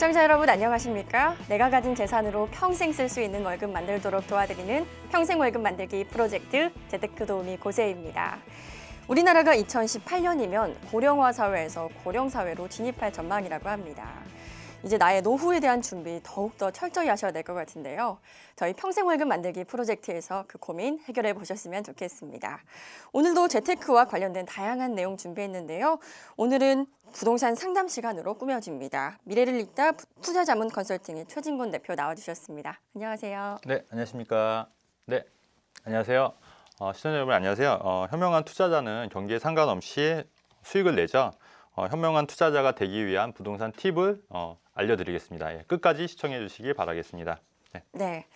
시청자 여러분 안녕하십니까? 내가 가진 재산으로 평생 쓸 수 있는 월급 만들도록 도와드리는 평생 월급 만들기 프로젝트 재테크 도우미 고세입니다. 우리나라가 2018년이면 고령화 사회에서 고령 사회로 진입할 전망이라고 합니다. 이제 나의 노후에 대한 준비 더욱더 철저히 하셔야 될 것 같은데요. 저희 평생 월급 만들기 프로젝트에서 그 고민 해결해 보셨으면 좋겠습니다. 오늘도 재테크와 관련된 다양한 내용 준비했는데요. 오늘은 부동산 상담 시간으로 꾸며집니다. 미래를 읽다 투자자문 컨설팅의 최진곤 대표 나와주셨습니다. 안녕하세요. 네, 안녕하십니까. 네, 안녕하세요. 시청자 여러분 안녕하세요. 현명한 투자자는 경기에 상관없이 수익을 내죠. 현명한 투자자가 되기 위한 부동산 팁을 알려드리겠습니다. 예, 끝까지 시청해 주시기 바라겠습니다. 네.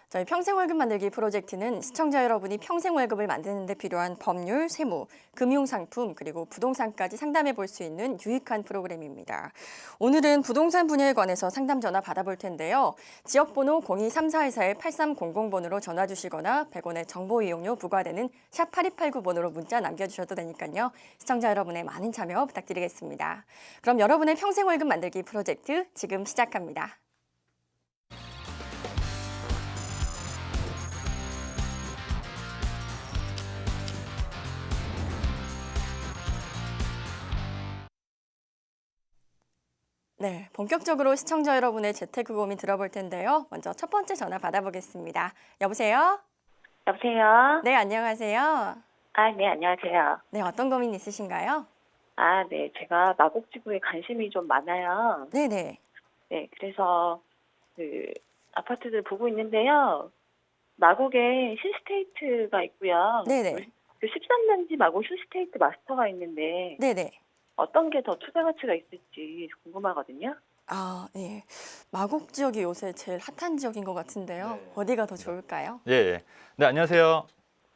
저희 평생 월급 만들기 프로젝트는 시청자 여러분이 평생 월급을 만드는 데 필요한 법률, 세무, 금융상품, 그리고 부동산까지 상담해 볼 수 있는 유익한 프로그램입니다. 오늘은 부동산 분야에 관해서 상담 전화 받아볼 텐데요. 지역번호 023424-8300번으로 전화 주시거나 100원의 정보 이용료 부과되는 샵 8289번으로 문자 남겨주셔도 되니까요. 시청자 여러분의 많은 참여 부탁드리겠습니다. 그럼 여러분의 평생 월급 만들기 프로젝트 지금 시작합니다. 네, 본격적으로 시청자 여러분의 재테크 고민 들어볼 텐데요. 먼저 첫 번째 전화 받아보겠습니다. 여보세요? 여보세요? 네, 안녕하세요. 네, 안녕하세요. 네, 어떤 고민 있으신가요? 네, 제가 마곡지구에 관심이 좀 많아요. 네네. 네, 그래서 아파트들 보고 있는데요. 마곡에 힐스테이트가 있고요. 네네. 그 13단지 마곡 힐스테이트 마스터가 있는데 네네. 어떤 게 더 투자 가치가 있을지 궁금하거든요. 네. 마곡 지역이 요새 제일 핫한 지역인 것 같은데요. 네. 어디가 더 좋을까요? 예. 네, 안녕하세요.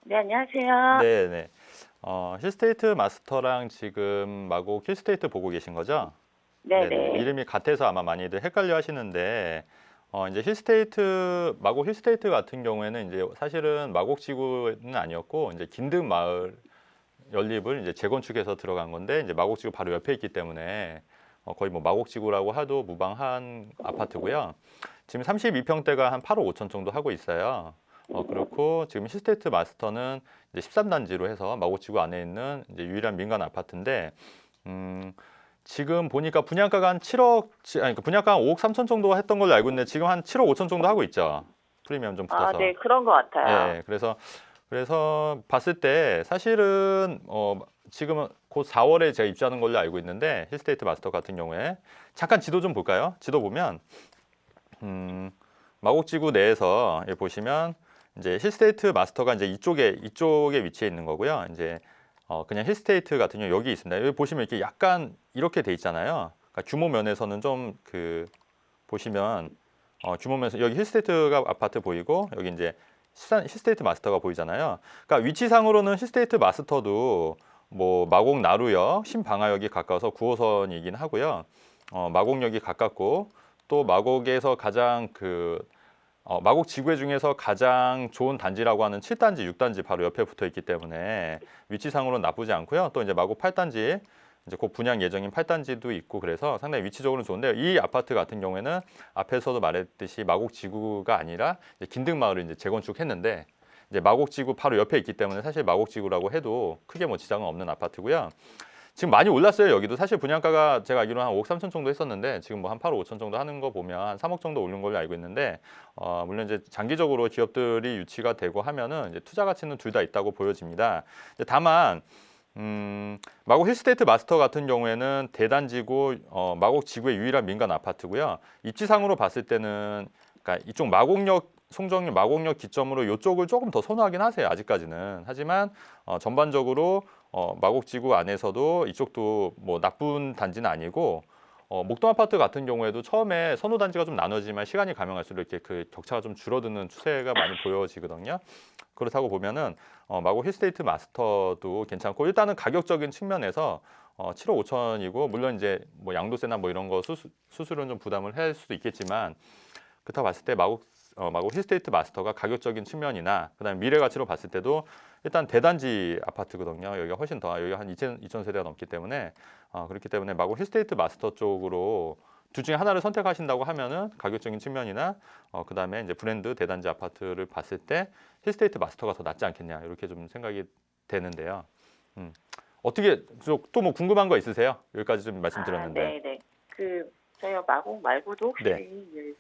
네, 안녕하세요. 네. 힐스테이트 마스터랑 지금 마곡 힐스테이트 보고 계신 거죠? 네네. 이름이 같아서 아마 많이들 헷갈려 하시는데, 이제 마곡 힐스테이트 같은 경우에는 이제 사실은 마곡 지구는 아니었고, 이제 긴등 마을 연립을 이제 재건축해서 들어간 건데, 이제 마곡 지구 바로 옆에 있기 때문에 거의 뭐 마곡 지구라고 해도 무방한 아파트고요. 지금 32평대가 한 8억 5천 정도 하고 있어요. 그렇고 지금 힐스테이트 마스터는 이제 13단지로 해서 마곡 지구 안에 있는 이제 유일한 민간 아파트인데, 지금 보니까 분양가가 한 7억, 그러니까 분양가 한 5억 3천 정도 했던 걸로 알고 있는데 지금 한 7억 5천 정도 하고 있죠. 프리미엄 좀 붙어서. 네, 그런 것 같아요. 네, 그래서 봤을 때 사실은 지금은 곧 4월에 제가 입주하는 걸로 알고 있는데 힐스테이트 마스터 같은 경우에 잠깐 지도 좀 볼까요? 지도 보면 마곡지구 내에서 보시면 이제 힐스테이트 마스터가 이제 이쪽에 위치해 있는 거고요. 이제 그냥 힐스테이트 같은 경우 여기 있습니다. 여기 보시면 이렇게 약간 이렇게 돼 있잖아요. 그러니까 규모 면에서는 좀 보시면 규모 면에서 여기 힐스테이트가 아파트 보이고 여기 이제 힐스테이트 마스터가 보이잖아요. 그러니까 위치상으로는 힐스테이트 마스터도 뭐 마곡 나루역, 신방화역이 가까워서 9호선이긴 하고요. 마곡역이 가깝고 또 마곡에서 가장 마곡 지구의 중에서 가장 좋은 단지라고 하는 7단지, 6단지 바로 옆에 붙어 있기 때문에 위치상으로는 나쁘지 않고요. 또 이제 마곡 8단지 이제 곧 분양 예정인 8단지도 있고 그래서 상당히 위치적으로는 좋은데요. 이 아파트 같은 경우에는 앞에서도 말했듯이 마곡 지구가 아니라 긴등 마을을 이제 재건축했는데 이제 마곡 지구 바로 옆에 있기 때문에 사실 마곡 지구라고 해도 크게 뭐 지장은 없는 아파트고요. 지금 많이 올랐어요. 여기도 사실 분양가가 제가 알기로는 한 5억 3천 정도 했었는데 지금 뭐 한 8억 5천 정도 하는 거 보면 한 3억 정도 오른 걸로 알고 있는데 물론 이제 장기적으로 기업들이 유치가 되고 하면은 이제 투자 가치는 둘 다 있다고 보여집니다. 다만 마곡 힐스테이트 마스터 같은 경우에는 대단지고 마곡 지구의 유일한 민간 아파트고요. 입지상으로 봤을 때는 그러니까 이쪽 송정역 마곡역 기점으로 이쪽을 조금 더 선호하긴 하세요. 아직까지는. 하지만 전반적으로 마곡 지구 안에서도 이쪽도 뭐 나쁜 단지는 아니고 목동 아파트 같은 경우에도 처음에 선호 단지가 좀 나눠지만 시간이 가면 갈수록 이렇게 그 격차가 좀 줄어드는 추세가 많이 보여지거든요. 그렇다고 보면은 마곡 힐스테이트 마스터도 괜찮고 일단은 가격적인 측면에서 7억 5천이고 물론 이제 뭐 양도세나 뭐 이런 거 수수료는 좀 부담을 할 수도 있겠지만 그렇다고 봤을 때 마곡 힐스테이트 마스터가 가격적인 측면이나 그다음에 미래 가치로 봤을 때도 일단 대단지 아파트거든요. 여기가 훨씬 더 여기가 한 2,000세대가 넘기 때문에 그렇기 때문에 마곡 힐스테이트 마스터 쪽으로 둘 중에 하나를 선택하신다고 하면은 가격적인 측면이나 그다음에 이제 브랜드 대단지 아파트를 봤을 때 힐스테이트 마스터가 더 낫지 않겠냐 이렇게 좀 생각이 되는데요. 어떻게 또 뭐 궁금한 거 있으세요? 여기까지 좀 말씀드렸는데. 네네. 저희가 마곡 말고도 혹시 네.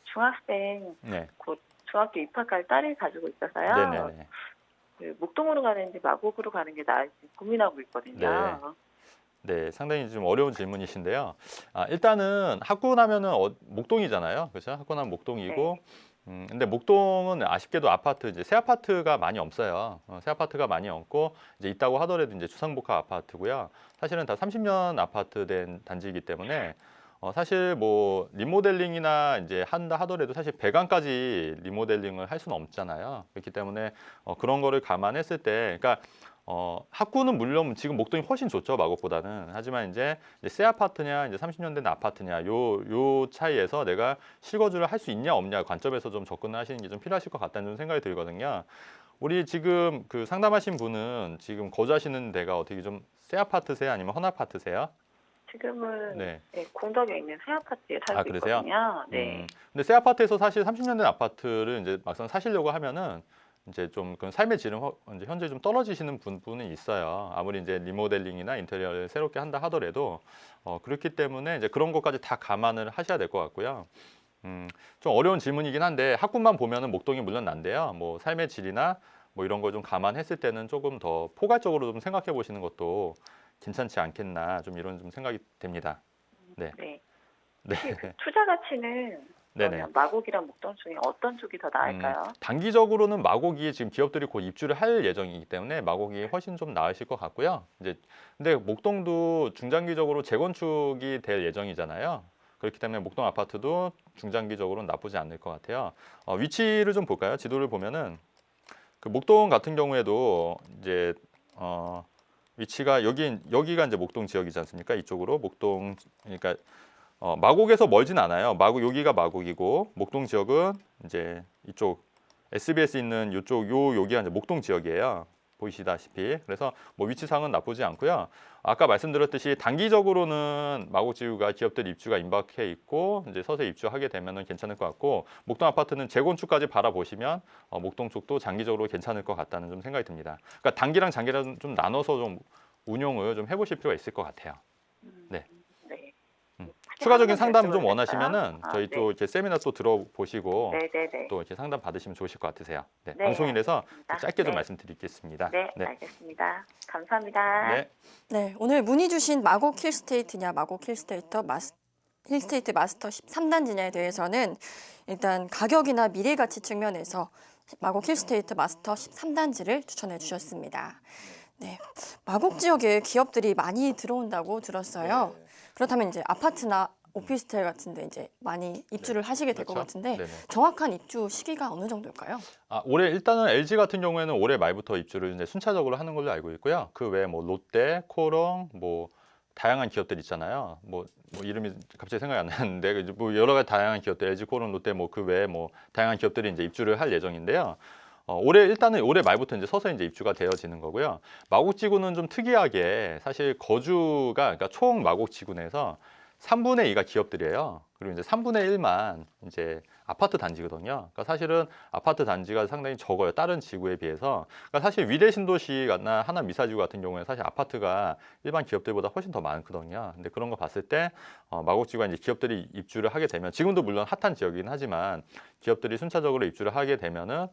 중학생 네. 곧 중학교 입학할 딸을 가지고 있어서요. 네네네. 목동으로 가는지 마곡으로 가는 게 나을지 고민하고 있거든요. 네, 상당히 좀 어려운 질문이신데요. 일단은 학군하면은 목동이잖아요. 그렇죠? 학군하면 목동이고, 근데 목동은 아쉽게도 아파트 이제 새 아파트가 많이 없어요. 새 아파트가 많이 없고 이제 있다고 하더라도 이제 주상복합 아파트고요. 사실은 다 30년 아파트 된 단지이기 때문에 사실 뭐 리모델링이나 이제 한다 하더라도 사실 배관까지 리모델링을 할 수는 없잖아요. 그렇기 때문에 그런 거를 감안했을 때, 그러니까 학구는 물론 지금 목동이 훨씬 좋죠, 마곡보다는. 하지만 이제 새 아파트냐, 이제 30년 된 아파트냐, 요 차이에서 내가 실거주를 할 수 있냐 없냐 관점에서 좀 접근을 하시는 게 좀 필요하실 것 같다는 좀 생각이 들거든요. 우리 지금 그 상담하신 분은 지금 거주하시는 데가 어떻게 좀 새 아파트세요, 아니면 헌 아파트세요? 지금은 네. 공덕에 있는 새 아파트에 살고 그러세요? 있거든요. 네. 근데 새 아파트에서 사실 30년 된 아파트를 이제 막상 사시려고 하면은 이제 좀 그런 삶의 질은 이제 현재 좀 떨어지시는 분은 있어요. 아무리 이제 리모델링이나 인테리어를 새롭게 한다 하더라도 그렇기 때문에 이제 그런 것까지 다 감안을 하셔야 될 것 같고요. 좀 어려운 질문이긴 한데 학군만 보면은 목동이 물론 난데요. 뭐 삶의 질이나 뭐 이런 걸 좀 감안했을 때는 조금 더 포괄적으로 좀 생각해 보시는 것도 괜찮지 않겠나 좀 이런 좀 생각이 됩니다. 네. 네. 네. 혹시 투자 가치는 네네. 그러면 마곡이랑 목동 중에 어떤 쪽이 더 나을까요? 단기적으로는 마곡이 지금 기업들이 곧 입주를 할 예정이기 때문에 마곡이 훨씬 좀 나으실 것 같고요. 이제 근데 목동도 중장기적으로 재건축이 될 예정이잖아요. 그렇기 때문에 목동 아파트도 중장기적으로는 나쁘지 않을 것 같아요. 위치를 좀 볼까요? 지도를 보면은 그 목동 같은 경우에도 이제 위치가 여기가 이제 목동 지역이지 않습니까? 이쪽으로 목동 그러니까 마곡에서 멀진 않아요. 여기가 마곡이고 목동 지역은 이제 이쪽 SBS 있는 여기가 이제 목동 지역이에요. 보이시다시피. 그래서 뭐 위치상은 나쁘지 않고요. 아까 말씀드렸듯이 단기적으로는 마곡지구가 기업들 입주가 임박해 있고 이제 서서히 입주하게 되면은 괜찮을 것 같고 목동 아파트는 재건축까지 바라보시면 목동 쪽도 장기적으로 괜찮을 것 같다는 좀 생각이 듭니다. 그러니까 단기랑 장기랑 좀 나눠서 좀 운용을 좀 해보실 필요가 있을 것 같아요. 네. 네. 추가적인 상담 좀 될까요? 원하시면은 저희 네. 또 이렇게 세미나 또 들어보시고 네네네. 또 이렇게 상담 받으시면 좋으실 것 같으세요. 네, 네, 방송인에서 알겠습니다. 짧게 좀 네. 말씀드리겠습니다. 네, 알겠습니다. 감사합니다. 네. 네, 오늘 문의 주신 마곡 힐스테이트냐, 마곡 힐스테이트 마스터 13단지냐에 대해서는 일단 가격이나 미래 가치 측면에서 마곡 힐스테이트 마스터 13단지를 추천해 주셨습니다. 네, 마곡 지역에 기업들이 많이 들어온다고 들었어요. 그렇다면 이제 아파트나 오피스텔 같은데 이제 많이 입주를 하시게 될 것 그렇죠. 같은데 네네. 정확한 입주 시기가 어느 정도일까요? 올해 일단은 LG 같은 경우에는 올해 말부터 입주를 이제 순차적으로 하는 걸로 알고 있고요. 그 외에 뭐 롯데, 코롱, 뭐 다양한 기업들 있잖아요. 뭐 이름이 갑자기 생각이 안 나는데 이제 뭐 여러 가지 다양한 기업들, LG, 코롱, 롯데 뭐 그 외에 뭐 다양한 기업들이 이제 입주를 할 예정인데요. 일단은 올해 말부터 이제 서서히 이제 입주가 되어지는 거고요. 마곡지구는 좀 특이하게 사실 그러니까 총 마곡지구 내에서 3분의 2가 기업들이에요. 그리고 이제 3분의 1만 이제 아파트 단지거든요. 그러니까 사실은 아파트 단지가 상당히 적어요. 다른 지구에 비해서. 그러니까 사실 위례 신도시나 하남 미사지구 같은 경우에 사실 아파트가 일반 기업들보다 훨씬 더 많거든요. 근데 그런 거 봤을 때 마곡지구가 이제 기업들이 입주를 하게 되면 지금도 물론 핫한 지역이긴 하지만 기업들이 순차적으로 입주를 하게 되면은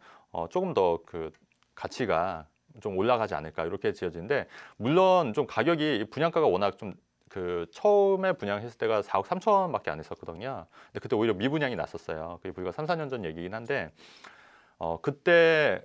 조금 더 그 가치가 좀 올라가지 않을까 이렇게 지어지는데 물론 좀 가격이 분양가가 워낙 좀 그 처음에 분양했을 때가 4억 3천밖에 안 했었거든요. 근데 그때 오히려 미분양이 났었어요. 그게 불과 3, 4년 전 얘기긴 한데 그때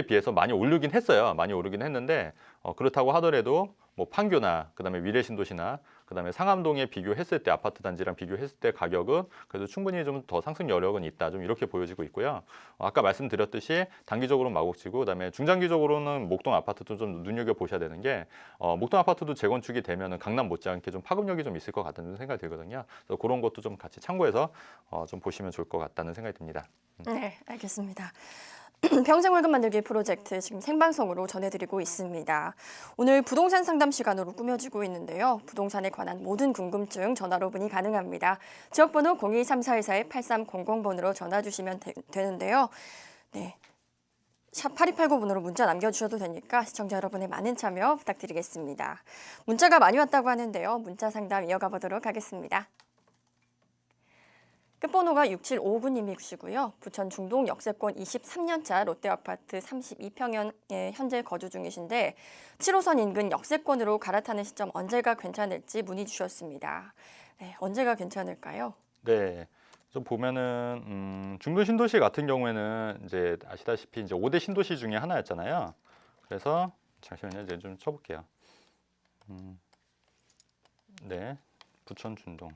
비해서 많이 오르긴 했어요. 많이 오르긴 했는데 그렇다고 하더라도 뭐 판교나 그다음에 위례신도시나 그다음에 상암동에 비교했을 때 아파트 단지랑 비교했을 때 가격은 그래도 충분히 좀 더 상승 여력은 있다. 좀 이렇게 보여지고 있고요. 아까 말씀드렸듯이 단기적으로는 마곡지구 그다음에 중장기적으로는 목동 아파트도 좀 눈여겨 보셔야 되는 게 목동 아파트도 재건축이 되면은 강남 못지않게 좀 파급력이 좀 있을 것 같다는 생각이 들거든요. 그래서 그런 것도 좀 같이 참고해서 좀 보시면 좋을 것 같다는 생각이 듭니다. 네, 알겠습니다. 평생 월급 만들기 프로젝트 지금 생방송으로 전해드리고 있습니다. 오늘 부동산 상담 시간으로 꾸며지고 있는데요. 부동산에 관한 모든 궁금증 전화로 문의 가능합니다. 지역번호 0234-8300번으로 전화 주시면 되는데요. 네, 샵 8289번으로 문자 남겨주셔도 되니까 시청자 여러분의 많은 참여 부탁드리겠습니다. 문자가 많이 왔다고 하는데요. 문자 상담 이어가 보도록 하겠습니다. 끝번호가 6759님이시고요. 부천 중동 역세권 23년차 롯데아파트 32평형에 현재 거주 중이신데 7호선 인근 역세권으로 갈아타는 시점 언제가 괜찮을지 문의 주셨습니다. 네, 언제가 괜찮을까요? 네. 좀 보면은 중도 신도시 같은 경우에는 이제 아시다시피 이제 5대 신도시 중에 하나였잖아요. 그래서 잠시만요. 이제 좀 쳐볼게요. 네. 부천 중동.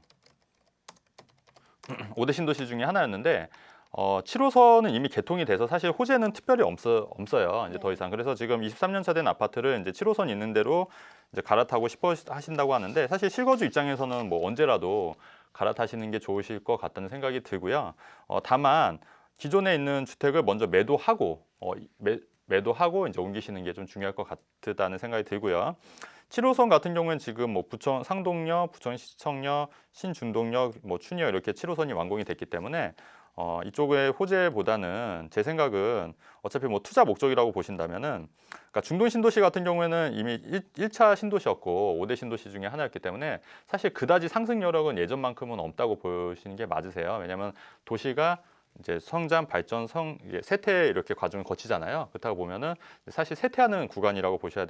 5대 신도시 중에 하나였는데 7호선은 이미 개통이 돼서 사실 호재는 특별히 없어요. 이제 더 이상. 그래서 지금 23년 차 된 아파트를 이제 7호선 있는 대로 이제 갈아타고 싶어 하신다고 하는데 사실 실거주 입장에서는 뭐 언제라도 갈아타시는 게 좋으실 것 같다는 생각이 들고요. 다만 기존에 있는 주택을 먼저 매도하고 매도하고 이제 옮기시는 게 좀 중요할 것 같다는 생각이 들고요. 7호선 같은 경우는 지금 뭐 부천 상동역, 부천시청역, 신중동역, 뭐 춘역 이렇게 7호선이 완공이 됐기 때문에 이쪽의 호재보다는 제 생각은 어차피 뭐 투자 목적이라고 보신다면은 그러니까 중동 신도시 같은 경우에는 이미 1차 신도시였고 5대 신도시 중에 하나였기 때문에 사실 그다지 상승 여력은 예전만큼은 없다고 보시는 게 맞으세요. 왜냐하면 도시가 이제 성장, 발전, 쇠퇴 이렇게 과정을 거치잖아요. 그렇다고 보면은 사실 쇠퇴하는 구간이라고 보셔야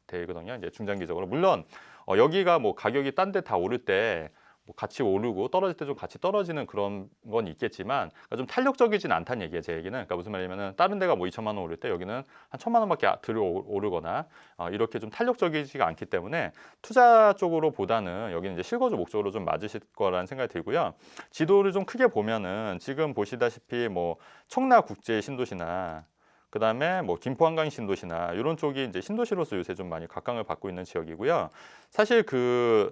되거든요. 이제 중장기적으로 물론 여기가 뭐 가격이 딴 데 다 오를 때 뭐 같이 오르고 떨어질 때 좀 같이 떨어지는 그런 건 있겠지만 그러니까 좀 탄력적이진 않다는 얘기예요. 제 얘기는. 그러니까 무슨 말이냐면은 다른 데가 뭐 2천만 원 오를 때 여기는 한 1,000만 원밖에 덜 오르거나 이렇게 좀 탄력적이지가 않기 때문에 투자 쪽으로 보다는 여기는 이제 실거주 목적으로 좀 맞으실 거라는 생각이 들고요. 지도를 좀 크게 보면은 지금 보시다시피 뭐 청라국제 신도시나 그다음에 뭐 김포 한강 신도시나 이런 쪽이 이제 신도시로서 요새 좀 많이 각광을 받고 있는 지역이고요. 사실 그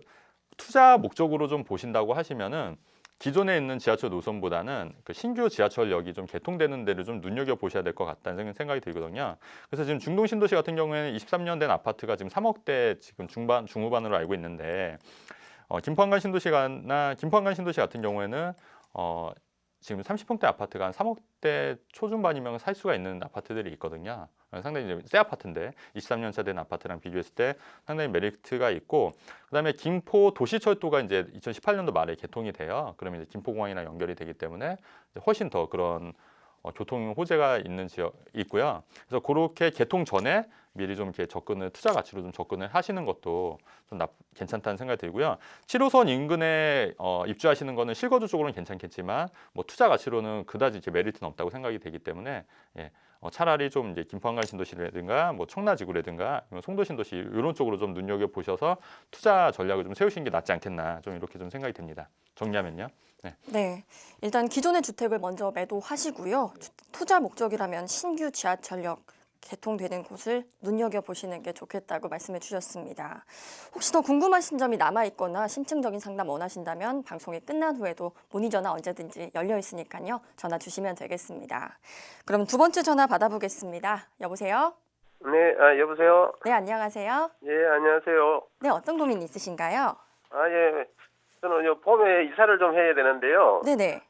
투자 목적으로 좀 보신다고 하시면은 기존에 있는 지하철 노선보다는 그 신규 지하철역이 좀 개통되는 데를 좀 눈여겨 보셔야 될 것 같다는 생각이 들거든요. 그래서 지금 중동 신도시 같은 경우에는 23년 된 아파트가 지금 3억대 지금 중후반으로 알고 있는데 김포 한강 신도시 같은 경우에는 지금 30평대 아파트가 한 3억대 초중반이면 살 수가 있는 아파트들이 있거든요. 상당히 이제 새 아파트인데 23년 차 된 아파트랑 비교했을 때 상당히 메리트가 있고 그다음에 김포 도시철도가 이제 2018년도 말에 개통이 돼요. 그러면 이제 김포공항이랑 연결이 되기 때문에 훨씬 더 그런 교통 호재가 있는 지역 있고요. 그래서 그렇게 개통 전에 미리 좀 이렇게 투자 가치로 좀 접근을 하시는 것도 좀 괜찮다는 생각이 들고요. 7호선 인근에 입주하시는 거는 실거주 쪽으로는 괜찮겠지만 뭐 투자 가치로는 그다지 이제 메리트는 없다고 생각이 되기 때문에 차라리 좀 이제 김포한강 신도시라든가 뭐 청라지구라든가 송도 신도시 이런 쪽으로 좀 눈여겨 보셔서 투자 전략을 좀 세우시는 게 낫지 않겠나 좀 이렇게 좀 생각이 듭니다. 정리하면요. 네, 일단 기존의 주택을 먼저 매도하시고요. 투자 목적이라면 신규 지하철역 개통되는 곳을 눈여겨보시는 게 좋겠다고 말씀해 주셨습니다. 혹시 더 궁금하신 점이 남아있거나 심층적인 상담 원하신다면 방송이 끝난 후에도 문의 전화 언제든지 열려 있으니까요. 전화 주시면 되겠습니다. 그럼 두 번째 전화 받아보겠습니다. 여보세요? 네, 여보세요? 네, 안녕하세요. 예, 안녕하세요. 네, 어떤 고민 있으신가요? 예. 저는 봄에 이사를 좀 해야 되는데요. 네네.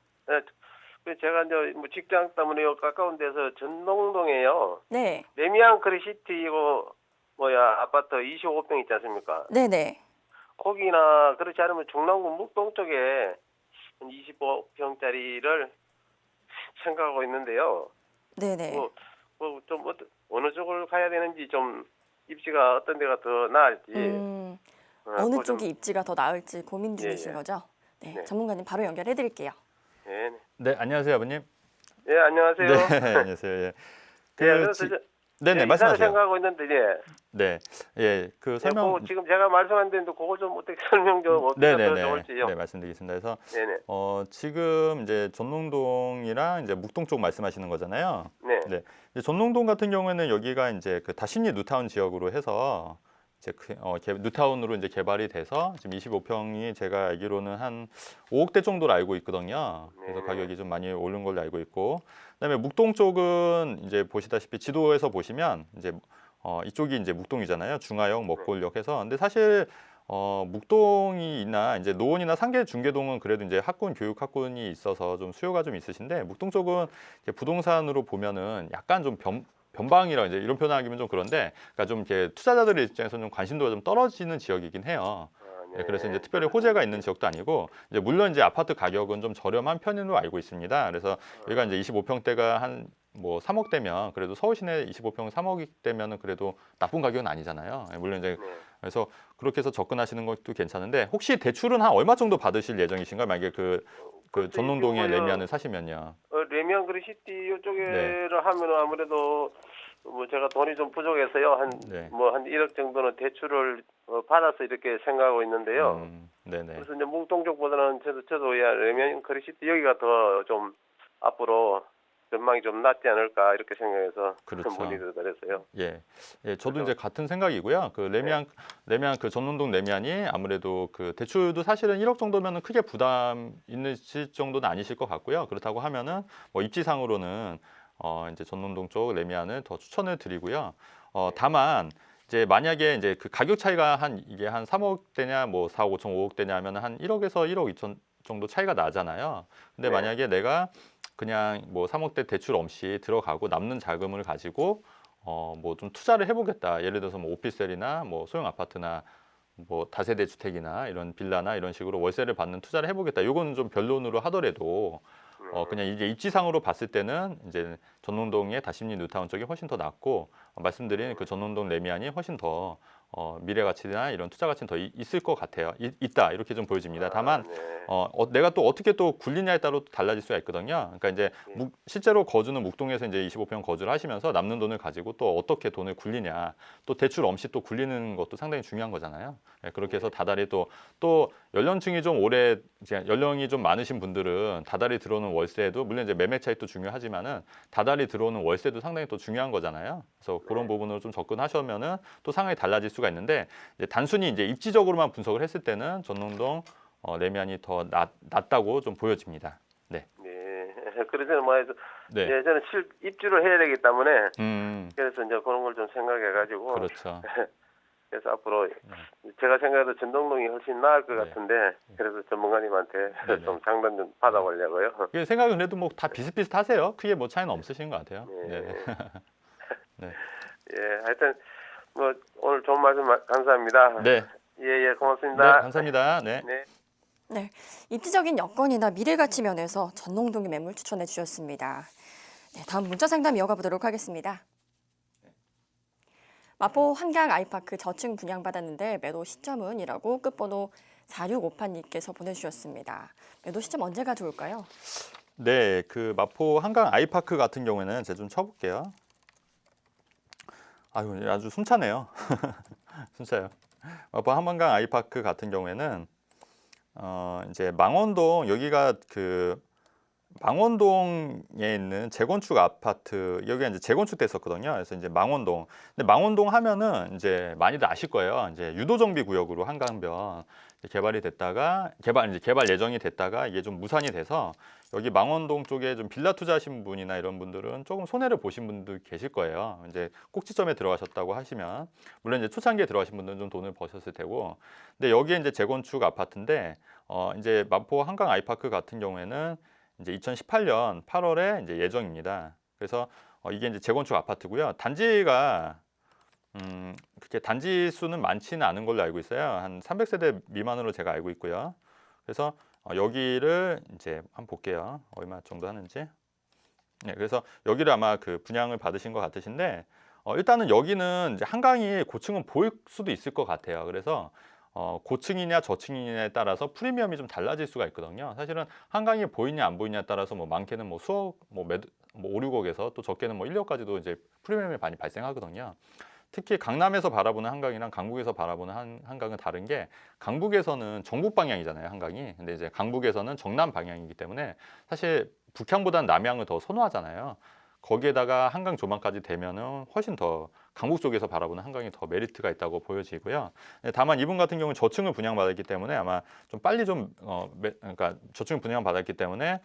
제가 이제 뭐 직장 때문에 가까운 데서 전농동에요. 네. 레미안 크리시티고 아파트 25평 있지 않습니까? 네네. 거기나 그렇지 않으면 중랑구 묵동 쪽에 25평짜리를 생각하고 있는데요. 네네. 좀 어느 쪽을 가야 되는지 좀 입지가 어떤 데가 더 나을지. 어느 쪽이 입지가 더 나을지 고민 중이신 예. 거죠? 네, 네. 전문가님 바로 연결해 드릴게요. 네. 네, 안녕하세요, 아버님. 예, 안녕하세요. 네, 안녕하세요. 예. 그래서 네네, 이사를 말씀하세요. 생각하고 있는데, 네, 그 설명. 지금 제가 말씀한 데도 그거 좀 어떻게 설명 좀 어떻게 더 좋을지요? 네, 말씀드리겠습니다. 그래서 네네. 지금 이제 전농동이랑 이제 묵동 쪽 말씀하시는 거잖아요. 네. 네, 이제 전농동 같은 경우에는 여기가 이제 그 다신리 뉴타운 지역으로 해서 이제 뉴타운으로 이제 개발이 돼서 지금 25평이 제가 알기로는 한 5억대 정도로 알고 있거든요. 그래서 네. 가격이 좀 많이 오른 걸로 알고 있고, 그다음에 묵동 쪽은 이제 보시다시피 지도에서 보시면 이제 이쪽이 이제 묵동이잖아요. 중화역, 먹골역 해서. 근데 사실 묵동이나 이제 노원이나 상계 중계동은 그래도 이제 학군 교육 학군이 있어서 좀 수요가 좀 있으신데, 묵동 쪽은 이제 부동산으로 보면은 약간 좀 변방이라 이제 이런 표현하기는 좀 그런데, 그러니까 좀 이렇게 투자자들의 입장에서는 좀 관심도가 좀 떨어지는 지역이긴 해요. 네, 그래서 이제 특별히 호재가 있는 지역도 아니고, 이제 물론 이제 아파트 가격은 좀 저렴한 편으로 알고 있습니다. 그래서 여기가 이제 25평대가 한 뭐 3억대면 그래도 서울 시내 25평 3억대면은 그래도 나쁜 가격은 아니잖아요. 물론 이제 네. 그래서 그렇게 해서 접근하시는 것도 괜찮은데, 혹시 대출은 한 얼마 정도 받으실 예정이신가요? 만약에 그 글쎄, 전농동에 이게 뭐요? 레미안을 사시면요. 레미안 그리시티 이쪽에를 네. 하면은 아무래도 뭐 제가 돈이 좀 부족해서요. 한 네. 1억 정도는 대출을 받아서 이렇게 생각하고 있는데요. 네네. 그래서 이제 묵동 쪽보다는 저도 야 레미안 그리시티 여기가 더 좀 앞으로 전망이 좀 낫지 않을까 이렇게 생각해서 그렇죠. 문의를 드렸어요. 예, 저도 그래서- 이제 같은 생각이고요. 그 레미안 그 전농동 레미안이 아무래도 그 대출도 사실은 1억 정도면은 크게 부담 있으실 정도는 아니실 것 같고요. 그렇다고 하면은 뭐 입지상으로는 이제 전농동 쪽 레미안을 더 추천을 드리고요. 다만 이제 만약에 이제 그 가격 차이가 이게 한 3억대냐 뭐 4억 5천 5억대냐 하면은 한 1억에서 1억 2천 정도 차이가 나잖아요. 근데 네. 만약에 내가 그냥 뭐 3억대 대출 없이 들어가고 남는 자금을 가지고 뭐 좀 투자를 해보겠다. 예를 들어서 뭐 오피스텔이나 뭐 소형 아파트나 뭐 다세대 주택이나 이런 빌라나 이런 식으로 월세를 받는 투자를 해보겠다. 이거는 좀 변론으로 하더라도 그냥 이제 입지상으로 봤을 때는 이제 전농동의 다심리 뉴타운 쪽이 훨씬 더 낫고, 말씀드린 그 전농동 레미안이 훨씬 더 미래 가치나 이런 투자 가치는 더 있을 것 같아요. 있다 이렇게 좀 보여집니다. 다만 네. 내가 또 어떻게 또 굴리냐에 따라 또 달라질 수가 있거든요. 그러니까 이제 실제로 거주는 묵동에서 이제 25평 거주를 하시면서 남는 돈을 가지고 또 어떻게 돈을 굴리냐, 또 대출 없이 또 굴리는 것도 상당히 중요한 거잖아요. 네, 그렇게 해서 다달이 또 연령층이 좀 이제 연령이 좀 많으신 분들은 다달이 들어오는 월세도 물론 이제 매매 차익도 중요하지만은 다달이 들어오는 월세도 상당히 또 중요한 거잖아요. 그래서 그런 부분으로 좀 접근하시면은 또 상황이 달라질 수가 있는데, 이제 단순히 이제 입지적으로만 분석을 했을 때는 전농동 레미안이 더 낫다고 좀 보여집니다. 네. 네. 그래서 뭐 해서 네. 예, 저는 입주를 해야 되기 때문에 그래서 이제 그런 걸 좀 생각해가지고 그렇죠. 그래서 앞으로 제가 생각해도 전동동이 훨씬 나을 것 네. 같은데 그래서 전문가님한테 네네. 좀 상담 좀 받아보려고요. 생각은 그래도 뭐 다 비슷비슷하세요. 크게 뭐 차이는 없으신 것 같아요. 네. 네. 네. 예, 하여튼 뭐 오늘 좋은 말씀 감사합니다. 네. 예, 네, 고맙습니다. 감사합니다. 네. 네. 네, 입지적인 여건이나 미래 가치 면에서 전농동의 매물 추천해 주셨습니다. 네, 다음 문자 상담 이어가 보도록 하겠습니다. 마포 한강 아이파크 저층 분양받았는데 매도 시점은이라고 끝번호 4658님께서 보내주셨습니다. 매도 시점 언제가 좋을까요? 네, 그 마포 한강 아이파크 같은 경우에는 제가 좀 쳐볼게요. 아유, 아주 숨차네요. 숨차요. 마포 한강 아이파크 같은 경우에는 이제 망원동, 여기가 그 망원동에 있는 재건축 아파트, 여기가 이제 재건축됐었거든요. 그래서 이제 망원동. 근데 망원동 하면은 이제 많이들 아실 거예요. 이제 유도정비 구역으로 한강변 개발이 됐다가 개발 예정이 됐다가 이게 좀 무산이 돼서 여기 망원동 쪽에 좀 빌라 투자하신 분이나 이런 분들은 조금 손해를 보신 분들 계실 거예요. 이제 꼭지점에 들어가셨다고 하시면, 물론 이제 초창기에 들어가신 분들은 좀 돈을 버셨을 테고, 근데 여기에 이제 재건축 아파트인데 이제 마포 한강 아이파크 같은 경우에는 이제 2018년 8월에 이제 예정입니다. 그래서 이게 이제 재건축 아파트고요. 단지가 그렇게 단지 수는 많지는 않은 걸로 알고 있어요. 한 300세대 미만으로 제가 알고 있고요. 그래서 여기를 이제 한번 볼게요. 얼마 정도 하는지. 네, 그래서 여기를 아마 그 분양을 받으신 것 같으신데, 일단은 여기는 이제 한강이 고층은 보일 수도 있을 것 같아요. 그래서 고층이냐 저층이냐에 따라서 프리미엄이 좀 달라질 수가 있거든요. 사실은 한강이 보이냐 안 보이냐에 따라서 뭐 많게는 뭐 수억, 뭐 5, 6억에서 또 적게는 뭐 1억까지도 이제 프리미엄이 많이 발생하거든요. 특히 강남에서 바라보는 한강이랑 강북에서 바라보는 한강은 다른 게, 강북에서는 정북 방향이잖아요, 한강이. 근데 이제 강북에서는 정남 방향이기 때문에 사실 북향보다는 남향을 더 선호하잖아요. 거기에다가 한강 조망까지 되면은 훨씬 더 강북 쪽에서 바라보는 한강이 더 메리트가 있다고 보여지고요. 다만 이분 같은 경우는 저층을 분양받았기 때문에 아마 좀 빨리 그러니까 저층을 분양받았기 때문에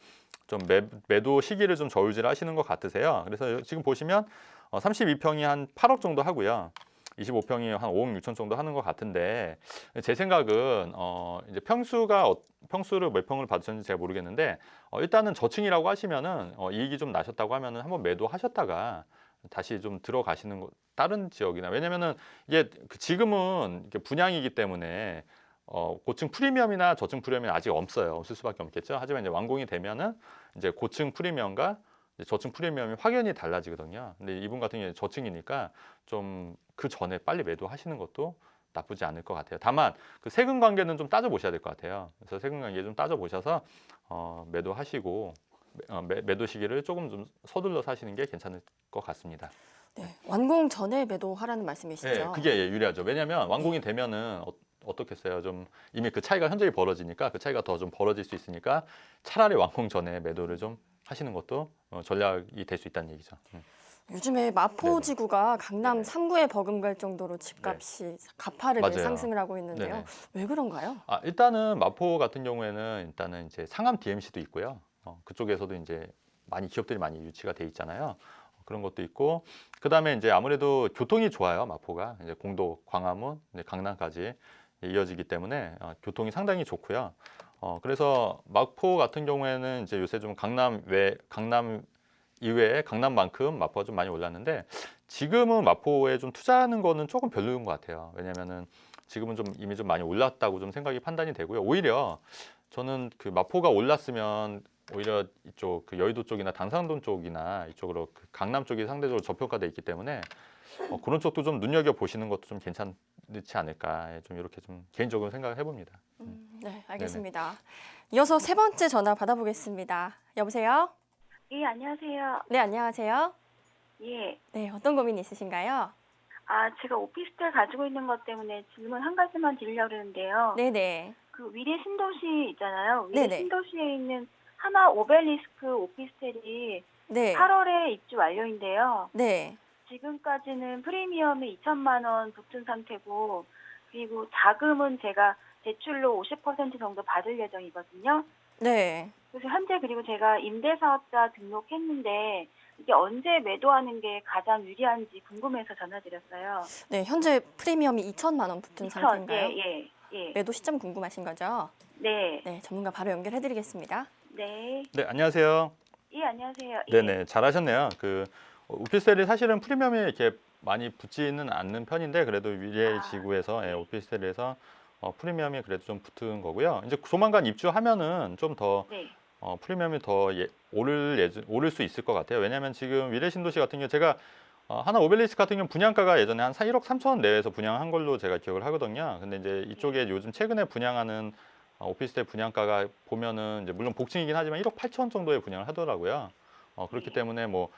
좀 매도 시기를 좀 저울질하시는 것 같으세요. 그래서 지금 보시면 32평이 한 8억 정도 하고요. 25평이 한 5억 6천 정도 하는 것 같은데 제 생각은 이제 평수를 몇 평을 받으셨는지 잘 모르겠는데 일단은 저층이라고 하시면은 이익이 좀 나셨다고 하면은 한번 매도하셨다가 다시 좀 들어가시는 거 다른 지역이나 왜냐면은 이게 지금은 이게 분양이기 때문에 고층 프리미엄이나 저층 프리미엄이 아직 없을 수밖에 없겠죠. 하지만 이제 완공이 되면은 이제 고층 프리미엄과 저층 프리미엄이 확연히 달라지거든요. 근데 이분 같은 경우에 저층이니까 좀 그 전에 빨리 매도하시는 것도 나쁘지 않을 것 같아요. 다만 그 세금 관계는 좀 따져 보셔야 될 것 같아요. 그래서 세금 관계 좀 따져 보셔서 매도하시고 매도 시기를 조금 좀 서둘러서 하시는 게 괜찮을 것 같습니다. 네, 완공 전에 매도하라는 말씀이시죠? 네, 그게 유리하죠. 왜냐하면 완공이 되면은 어떻겠어요? 좀 이미 그 차이가 현저히 벌어지니까 그 차이가 더 좀 벌어질 수 있으니까 차라리 완공 전에 매도를 좀 하시는 것도 전략이 될 수 있다는 얘기죠. 요즘에 마포지구가 강남 네네. 3구에 버금갈 정도로 집값이 가파르게 맞아요. 상승을 하고 있는데요. 네네. 왜 그런가요? 일단은 마포 같은 경우에는 일단은 이제 상암 DMC도 있고요. 그쪽에서도 이제 기업들이 많이 유치가 돼 있잖아요. 그런 것도 있고 그다음에 이제 아무래도 교통이 좋아요. 마포가 이제 공도, 광화문, 이제 강남까지 이어지기 때문에 교통이 상당히 좋고요. 그래서 마포 같은 경우에는 이제 요새 좀 강남 이외에 강남만큼 마포가 좀 많이 올랐는데 지금은 마포에 좀 투자하는 거는 조금 별로인 것 같아요. 왜냐면은 지금은 좀 이미 좀 많이 올랐다고 좀 생각이 판단이 되고요. 오히려 저는 그 마포가 올랐으면 오히려 이쪽 그 여의도 쪽이나 당산동 쪽이나 이쪽으로 그 강남 쪽이 상대적으로 저평가돼 있기 때문에 그런 쪽도 좀 눈여겨 보시는 것도 좀 괜찮지 않을까 좀 이렇게 좀 개인적으로 생각을 해봅니다. 네, 알겠습니다. 이어서 세 번째 전화 받아보겠습니다. 여보세요? 예, 안녕하세요. 네, 안녕하세요. 예. 네, 어떤 고민 있으신가요? 제가 오피스텔 가지고 있는 것 때문에 질문 한 가지만 드리려고 그러는데요. 네네. 그 위례 신도시 있잖아요. 위례 네네. 신도시에 있는 하나 오벨리스크 오피스텔이 네. 8월에 입주 완료인데요. 네. 지금까지는 프리미엄이 2천만 원 붙은 상태고, 그리고 자금은 제가 대출로 50% 정도 받을 예정이거든요. 네. 그래서 현재 그리고 제가 임대사업자 등록했는데 이게 언제 매도하는 게 가장 유리한지 궁금해서 전화드렸어요. 네, 현재 프리미엄이 2천만 원 붙은 상태인가요? 예. 매도 시점 궁금하신 거죠? 네. 네, 전문가 바로 연결해드리겠습니다. 네. 네, 안녕하세요. 예, 안녕하세요. 예. 네네, 잘하셨네요. 그 오피스텔이 사실은 프리미엄이 이렇게 많이 붙지는 않는 편인데 그래도 위례 지구에서 오피스텔에서 프리미엄이 그래도 좀 붙은 거고요. 이제 조만간 입주하면은 좀 더 네. 프리미엄이 더 오를 수 있을 것 같아요. 왜냐하면 지금 위례 신도시 같은 경우 제가 하나 오벨리스 같은 경우 분양가가 예전에 한 1억 3천 내외에서 분양한 걸로 제가 기억을 하거든요. 근데 이제 이쪽에 요즘 최근에 분양하는 오피스텔 분양가가 보면은 이제 물론 복층이긴 하지만 1억 8천 정도에 분양을 하더라고요. 그렇기 때문에 뭐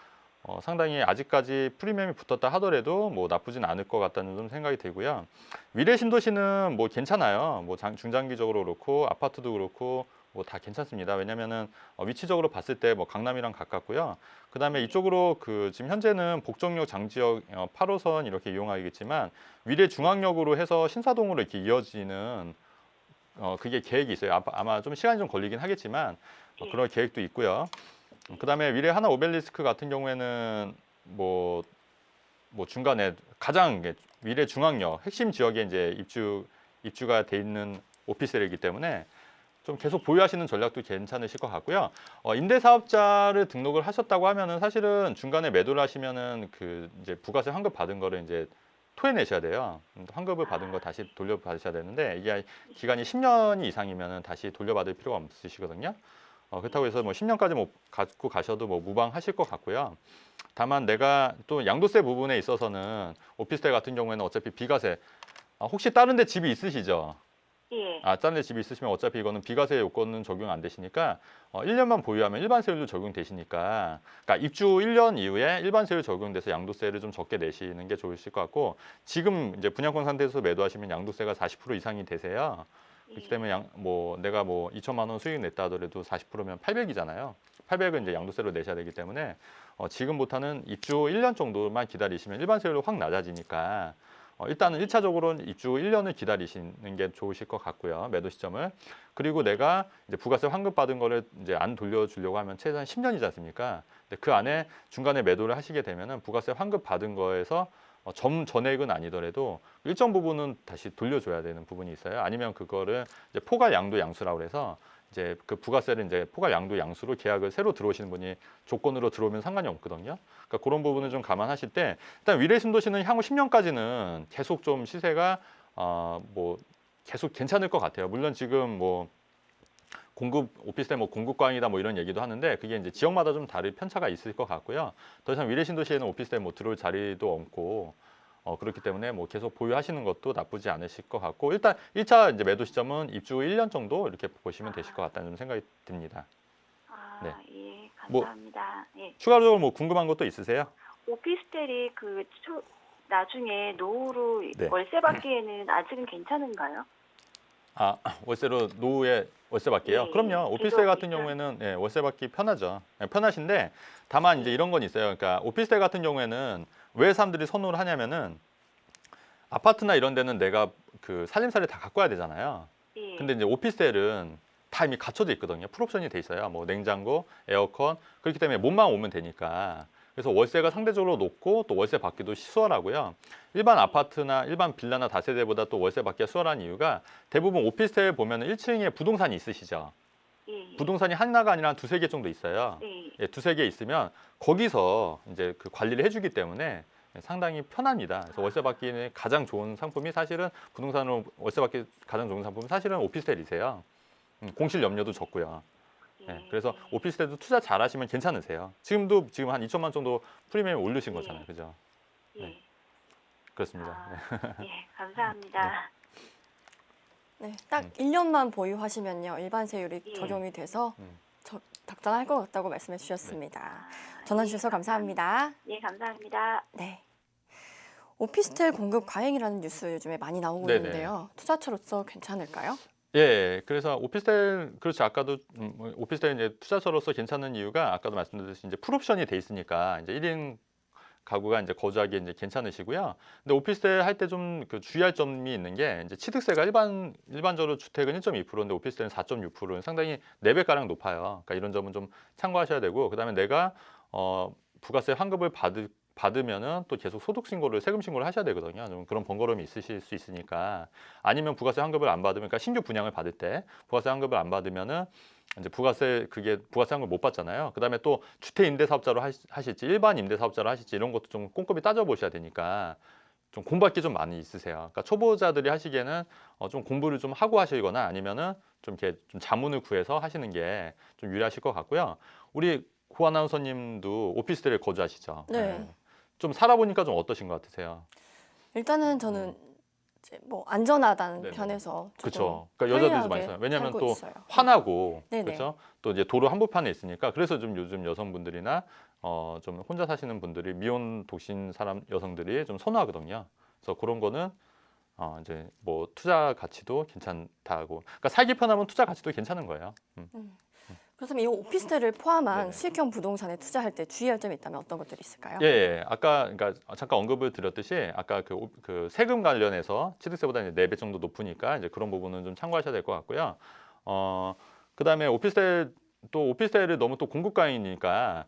상당히 아직까지 프리미엄이 붙었다 하더라도 뭐 나쁘진 않을 것 같다는 좀 생각이 들고요. 위례 신도시는 뭐 괜찮아요. 뭐 중장기적으로 그렇고 아파트도 그렇고 뭐 다 괜찮습니다. 왜냐면은 위치적으로 봤을 때 뭐 강남이랑 가깝고요. 그다음에 이쪽으로 그 지금 현재는 복정역 장지역 8호선 이렇게 이용하겠지만 위례 중앙역으로 해서 신사동으로 이렇게 이어지는 그게 계획이 있어요. 아마 좀 시간이 좀 걸리긴 하겠지만 그런 계획도 있고요. 그다음에 위례 하나 오벨리스크 같은 경우에는 뭐 중간에 가장 위례 중앙역 핵심 지역에 이제 입주가 돼 있는 오피스텔이기 때문에 좀 계속 보유하시는 전략도 괜찮으실 것 같고요. 임대사업자를 등록을 하셨다고 하면은 사실은 중간에 매도를 하시면은 그 이제 부가세 환급 받은 거를 이제 토해내셔야 돼요. 환급을 받은 거 다시 돌려받으셔야 되는데 이게 기간이 10년 이상이면은 다시 돌려받을 필요가 없으시거든요. 그렇다고 해서 뭐 10년까지 뭐 갖고 가셔도 뭐 무방하실 것 같고요. 다만 내가 또 양도세 부분에 있어서는 오피스텔 같은 경우에는 어차피 비과세 혹시 다른 데 집이 있으시죠? 예. 다른 데 집이 있으시면 어차피 이거는 비과세 요건은 적용 안 되시니까 1년만 보유하면 일반 세율도 적용되시니까 그러니까 입주 1년 이후에 일반 세율 적용돼서 양도세를 좀 적게 내시는 게 좋으실 것 같고 지금 이제 분양권 상태에서 매도하시면 양도세가 40% 이상이 되세요. 그렇기 때문에 내가 2천만 원 수익 냈다 하더라도 40%면 800이잖아요. 800은 이제 양도세로 내셔야 되기 때문에 지금부터는 입주 1년 정도만 기다리시면 일반 세율로 확 낮아지니까 일단은 1차적으로는 입주 1년을 기다리시는 게 좋으실 것 같고요. 매도 시점을. 그리고 내가 이제 부가세 환급 받은 거를 이제 안 돌려주려고 하면 최소한 10년이지 않습니까? 근데 그 안에 중간에 매도를 하시게 되면은 부가세 환급 받은 거에서 전액은 아니더라도 일정 부분은 다시 돌려줘야 되는 부분이 있어요. 아니면 그거를 이제 포괄 양도 양수라고 해서 이제 그 부가세를 이제 포괄 양도 양수로 계약을 새로 들어오시는 분이 조건으로 들어오면 상관이 없거든요. 그러니까 그런 부분을 좀 감안하실 때 일단 위례 신도시는 향후 10년까지는 계속 좀 시세가 계속 괜찮을 것 같아요. 물론 지금 공급 오피스텔 공급광이다 이런 얘기도 하는데 그게 이제 지역마다 좀 다른 편차가 있을 것 같고요. 더 이상 위례 신도시에는 오피스텔 들어올 자리도 없고 그렇기 때문에 계속 보유하시는 것도 나쁘지 않으실 것 같고 일단 1차 이제 매도 시점은 입주 1년 정도 이렇게 보시면 되실 것 같다는 좀 생각이 듭니다. 네. 예, 감사합니다. 예. 추가적으로 궁금한 것도 있으세요? 오피스텔이 나중에 노후로 네. 월세 받기에는 아직은 괜찮은가요? 월세로 노후에 월세 받기요? 예, 그럼요. 오피스텔 계속 같은 일단- 경우에는 월세 받기 편하죠. 편하신데 다만 이제 이런 건 있어요. 그러니까 오피스텔 같은 경우에는 왜 사람들이 선호를 하냐면은 아파트나 이런 데는 내가 그 살림살이 다 갖고 와야 되잖아요. 예. 근데 이제 오피스텔은 다 이미 갖춰져 있거든요. 풀옵션이 돼 있어요. 냉장고, 에어컨. 그렇기 때문에 몸만 오면 되니까. 그래서 월세가 상대적으로 높고 또 월세 받기도 수월하고요. 일반 아파트나 일반 빌라나 다세대보다 또 월세 받기가 수월한 이유가 대부분 오피스텔 보면 1층에 부동산이 있으시죠. 예. 부동산이 하나가 아니라 두세 개 정도 있어요. 예. 두세 개 있으면 거기서 이제 그 관리를 해주기 때문에 상당히 편합니다. 그래서 월세 받기에 가장 좋은 상품이 사실은 부동산으로 월세 받기 가장 좋은 상품은 사실은 오피스텔이세요. 공실 염려도 적고요. 네, 그래서 오피스텔도 투자 잘 하시면 괜찮으세요. 지금 한 2천만 정도 프리미엄 올리신 거잖아요. 그죠? 예. 네. 그렇습니다. 네. 예, 감사합니다. 네, 딱 1년만 보유하시면요. 일반 세율이 예. 적용이 돼서 음. 적당할 것 같다고 말씀해 주셨습니다. 전화 주셔서 감사합니다. 예, 감사합니다. 네. 오피스텔 공급 과잉이라는 뉴스 요즘에 많이 나오고 네네. 있는데요. 투자처로서 괜찮을까요? 예, 그래서 오피스텔 그렇죠. 아까도 오피스텔 이제 투자처로서 괜찮은 이유가 아까도 말씀드렸듯이 이제 풀옵션이 돼 있으니까 이제 1인 가구가 이제 거주하기 이제 괜찮으시고요. 근데 오피스텔 할 때 좀 주의할 점이 있는 게 이제 취득세가 일반적으로 주택은 1.2%인데 오피스텔은 4.6%는 상당히 4배 가량 높아요. 그러니까 이런 점은 좀 참고하셔야 되고 그다음에 내가 부가세 환급을 받으면은 또 계속 세금 신고를 하셔야 되거든요. 좀 그런 번거로움이 있으실 수 있으니까 아니면 부가세 환급을 안 받으면, 그러니까 신규 분양을 받을 때 부가세 환급을 안 받으면은 이제 부가세 환급 못 받잖아요. 그다음에 또 주택 임대 사업자로 하실지 일반 임대 사업자로 하실지 이런 것도 좀 꼼꼼히 따져 보셔야 되니까 좀 공부할 게 좀 많이 있으세요. 그러니까 초보자들이 하시기에는 좀 공부를 좀 하고 하시거나 아니면은 좀 이렇게 좀 자문을 구해서 하시는 게 좀 유리하실 것 같고요. 우리 고 아나운서님도 오피스텔에 거주하시죠? 네. 좀 살아보니까 좀 어떠신 것 같으세요? 일단은 저는 이제 안전하다는 네네. 편에서 그렇죠. 그러니까 여자들도 많이 편리하게 써요. 왜냐하면 살고 또 있어요. 환하고 네네. 그렇죠. 또 이제 도로 한복판에 있으니까 그래서 좀 요즘 여성분들이나 좀 혼자 사시는 분들이 미혼 독신 여성들이 좀 선호하거든요. 그래서 그런 거는 이제 투자 가치도 괜찮다고. 그러니까 살기 편하면 투자 가치도 괜찮은 거예요. 그렇다면 이 오피스텔을 포함한 네네. 수익형 부동산에 투자할 때 주의할 점이 있다면 어떤 것들이 있을까요? 예. 아까 그러니까 잠깐 언급을 드렸듯이 아까 그 세금 관련해서 취득세보다 이제 4배 정도 높으니까 이제 그런 부분은 좀 참고하셔야 될 것 같고요. 그다음에 오피스텔을 너무 또 공급광이니까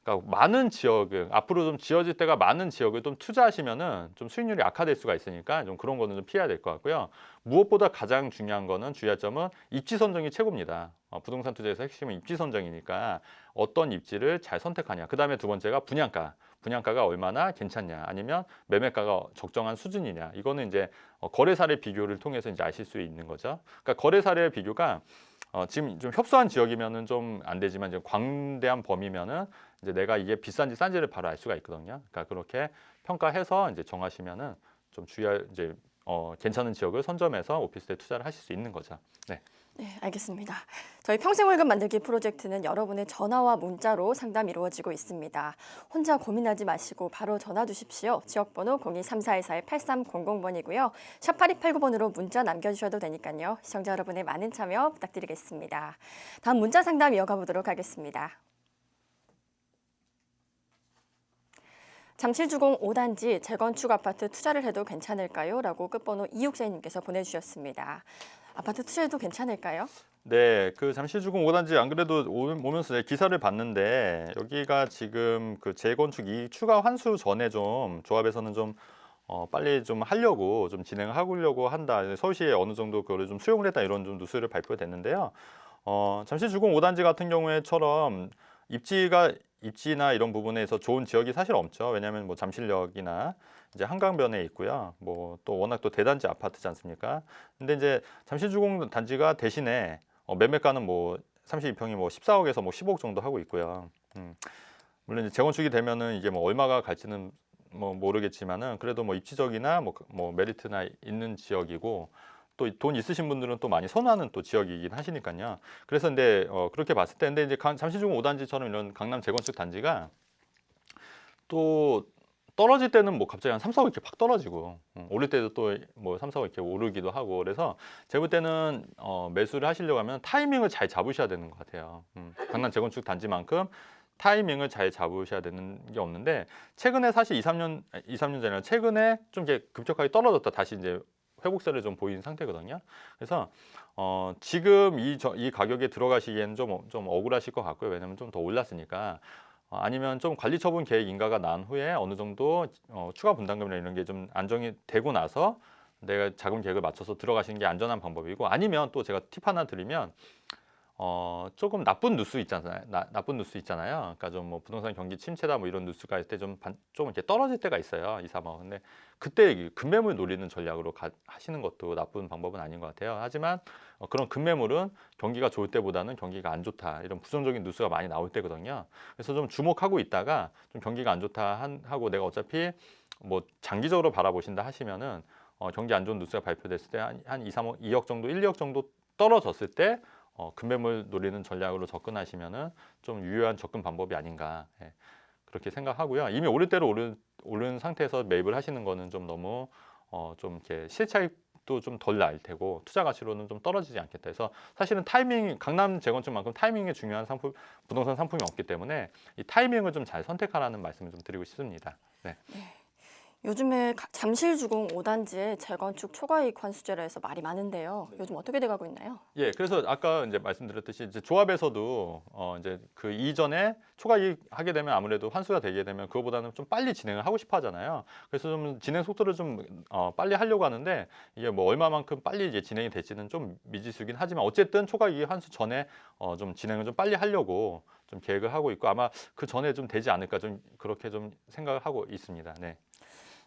그러니까 많은 지역을 앞으로 좀 지어질 때가 많은 지역을 좀 투자하시면은 좀 수익률이 악화될 수가 있으니까 좀 그런 거는 좀 피해야 될 것 같고요. 무엇보다 가장 중요한 거는 주의할 점은 입지 선정이 최고입니다. 부동산 투자에서 핵심은 입지 선정이니까 어떤 입지를 잘 선택하냐. 그다음에 두 번째가 분양가가 얼마나 괜찮냐, 아니면 매매가가 적정한 수준이냐. 이거는 이제 거래 사례 비교를 통해서 이제 아실 수 있는 거죠. 그러니까 거래 사례 비교가 지금 좀 협소한 지역이면은 좀 안 되지만 이제 광대한 범위면은 이제 내가 이게 비싼지 싼지를 바로 알 수가 있거든요. 그러니까 그렇게 평가해서 이제 정하시면은 좀 괜찮은 지역을 선점해서 오피스텔 투자를 하실 수 있는 거죠. 네. 네, 알겠습니다. 저희 평생월급 만들기 프로젝트는 여러분의 전화와 문자로 상담 이루어지고 있습니다. 혼자 고민하지 마시고 바로 전화 주십시오. 지역번호 02-3414-8300번이고요. 샵 8289번으로 문자 남겨주셔도 되니까요. 시청자 여러분의 많은 참여 부탁드리겠습니다. 다음 문자 상담 이어가 보도록 하겠습니다. 잠실주공 5단지 재건축 아파트 투자를 해도 괜찮을까요? 라고 끝번호 2642님께서 보내주셨습니다. 아파트 투자해도 괜찮을까요? 네, 그 잠실주공 5단지 안 그래도 오면서 제가 기사를 봤는데 여기가 지금 그 재건축 이 추가 환수 전에 좀 조합에서는 좀 빨리 좀 하려고 좀 진행을 하려고 한다. 서울시에 어느 정도 그거를 좀 수용을 했다 이런 좀 뉴스를 발표됐는데요. 잠실주공 5단지 같은 경우에처럼 입지나 이런 부분에서 좋은 지역이 사실 없죠. 왜냐하면 뭐 잠실역이나 이제 한강변에 있고요. 뭐 또 워낙 또 대단지 아파트지 않습니까? 근데 이제 잠실주공 단지가 대신에 매매가는 뭐 32평이 뭐 14억에서 뭐 15억 정도 하고 있고요. 물론 이제 재건축이 되면은 이게 뭐 얼마가 갈지는 뭐 모르겠지만은 그래도 뭐 입지적이나 뭐 메리트나 있는 지역이고 또 돈 있으신 분들은 또 많이 선호하는 또 지역이긴 하시니까요. 그래서 근데 그렇게 봤을 때 근데 이제 잠실주공 5단지처럼 이런 강남 재건축 단지가 또 떨어질 때는 뭐 갑자기 한 3, 4억 이렇게 팍 떨어지고 오를 때도 또 뭐 3, 4억 이렇게 오르기도 하고 그래서 제가 볼 때는 매수를 하시려고 하면 타이밍을 잘 잡으셔야 되는 것 같아요. 강남 재건축 단지만큼 타이밍을 잘 잡으셔야 되는 게 없는데 최근에 사실 2, 3년 전에 최근에 좀 이렇게 급격하게 떨어졌다 다시 이제 회복세를 좀 보인 상태거든요. 그래서 지금 이 가격에 들어가시기에는 좀 억울하실 것 같고요. 왜냐하면 좀 더 올랐으니까. 아니면 좀 관리 처분 계획 인가가 난 후에 어느 정도 추가 분담금이나 이런 게 좀 안정이 되고 나서 내가 자금 계획을 맞춰서 들어가시는 게 안전한 방법이고 아니면 또 제가 팁 하나 드리면 조금 나쁜 뉴스 있잖아요. 나쁜 뉴스 있잖아요. 그러니까 좀 뭐 부동산 경기 침체다 뭐 이런 뉴스가 있을 때 좀 이렇게 떨어질 때가 있어요. 2, 3억. 근데 그때 금매물 노리는 전략으로 하시는 것도 나쁜 방법은 아닌 것 같아요. 하지만 그런 금매물은 경기가 좋을 때보다는 경기가 안 좋다 이런 부정적인 뉴스가 많이 나올 때거든요. 그래서 좀 주목하고 있다가 좀 경기가 안 좋다 하고 내가 어차피 뭐 장기적으로 바라보신다 하시면은 경기 안 좋은 뉴스가 발표됐을 때 한 2, 3억, 2억 정도, 1, 2억 정도 떨어졌을 때 금매물 노리는 전략으로 접근하시면은 좀 유효한 접근 방법이 아닌가 그렇게 생각하고요. 이미 오를 대로 오른 상태에서 매입을 하시는 거는 좀 너무 좀 이렇게 시세 차익도 좀 덜 날 테고 투자 가치로는 좀 떨어지지 않겠다 해서 사실은 타이밍 강남 재건축만큼 타이밍이 중요한 부동산 상품이 없기 때문에 이 타이밍을 좀 잘 선택하라는 말씀을 좀 드리고 싶습니다. 네. 요즘에 잠실주공 5단지에 재건축 초과이익 환수제로 해서 말이 많은데요. 요즘 어떻게 돼가고 있나요? 예, 그래서 아까 이제 말씀드렸듯이 이제 조합에서도 이제 그 이전에 초과이익 하게 되면 아무래도 환수가 되게 되면 그거보다는 좀 빨리 진행을 하고 싶어 하잖아요. 그래서 좀 진행 속도를 좀 빨리 하려고 하는데 이게 뭐 얼마만큼 빨리 이제 진행이 될지는 좀 미지수긴 하지만 어쨌든 초과이익 환수 전에 좀 진행을 좀 빨리 하려고 좀 계획을 하고 있고 아마 그 전에 좀 되지 않을까 좀 그렇게 좀 생각을 하고 있습니다. 네.